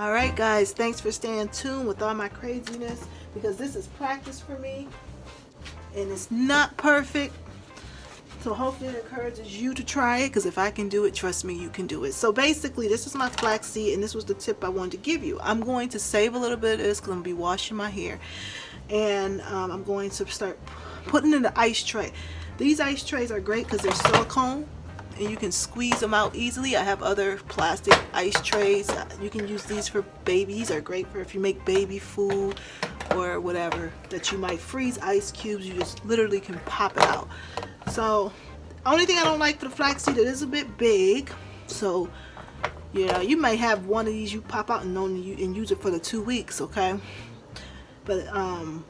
Alright guys, thanks for staying tuned with all my craziness, because this is practice for me and it's not perfect. So hopefully it encourages you to try it, because if I can do it, trust me, you can do it. So basically, this is my flaxseed, and this was the tip I wanted to give you. I'm going to save a little bit of this because I'm going to be washing my hair. And I'm going to start putting in the ice tray. These ice trays are great because they're silicone, and you can squeeze them out easily. I have other plastic ice trays. You can use these for babies. Are great for if you make baby food or whatever that you might freeze ice cubes. You just literally can pop it out. So only thing I don't like for the flaxseed, it is a bit big. So yeah, you may have one of these you pop out and use it for the 2 weeks, okay? But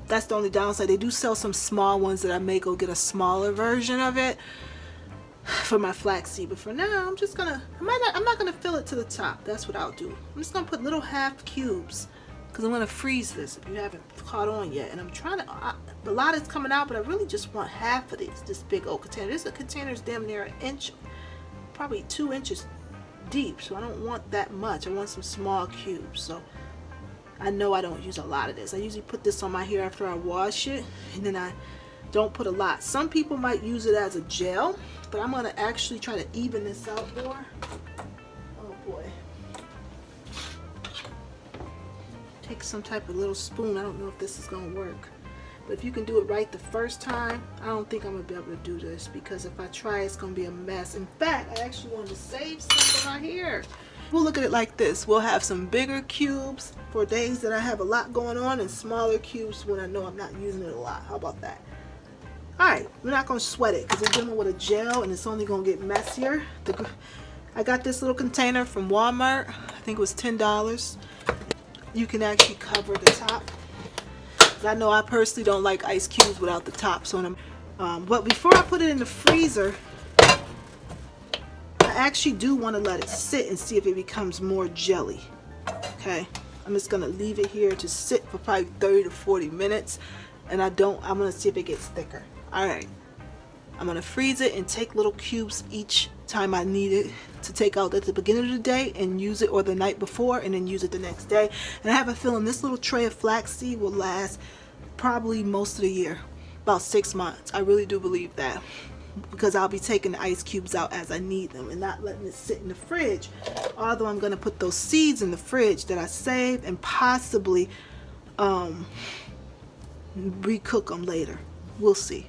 that's the only downside. They do sell some small ones that I may go get a smaller version of it for my flaxseed. But for now, I'm just gonna, I'm not gonna fill it to the top. That's what I'll do. I'm just gonna put little half cubes, because I'm gonna freeze this if you haven't caught on yet. And I'm trying to, a lot is coming out, but I really just want half of this big old container. This container is damn near an inch, probably 2 inches deep. So I don't want that much. I want some small cubes. So I know I don't use a lot of this. I usually put this on my hair after I wash it, and then I don't put a lot. Some people might use it as a gel, but I'm gonna actually try to even this out more. Oh boy. Take some type of little spoon. I don't know if this is gonna work, but if you can do it right the first time, I don't think I'm gonna be able to do this, because if I try, it's gonna be a mess. In fact, I actually wanted to save some for my hair. We'll look at it like this. We'll have some bigger cubes for days that I have a lot going on, and smaller cubes when I know I'm not using it a lot. How about that? Alright, we're not going to sweat it because we're dealing with a gel and it's only going to get messier. I got this little container from Walmart. I think it was $10. You can actually cover the top. I know I personally don't like ice cubes without the tops on them. But before I put it in the freezer, I actually do want to let it sit and see if it becomes more jelly. Okay, I'm just going to leave it here to sit for probably 30 to 40 minutes. And I'm going to see if it gets thicker. Alright, I'm going to freeze it and take little cubes each time I need it to take out at the beginning of the day and use it, or the night before, and then use it the next day. And I have a feeling this little tray of flaxseed will last probably most of the year, about 6 months. I really do believe that, because I'll be taking the ice cubes out as I need them and not letting it sit in the fridge. Although I'm going to put those seeds in the fridge that I saved and possibly recook them later. We'll see.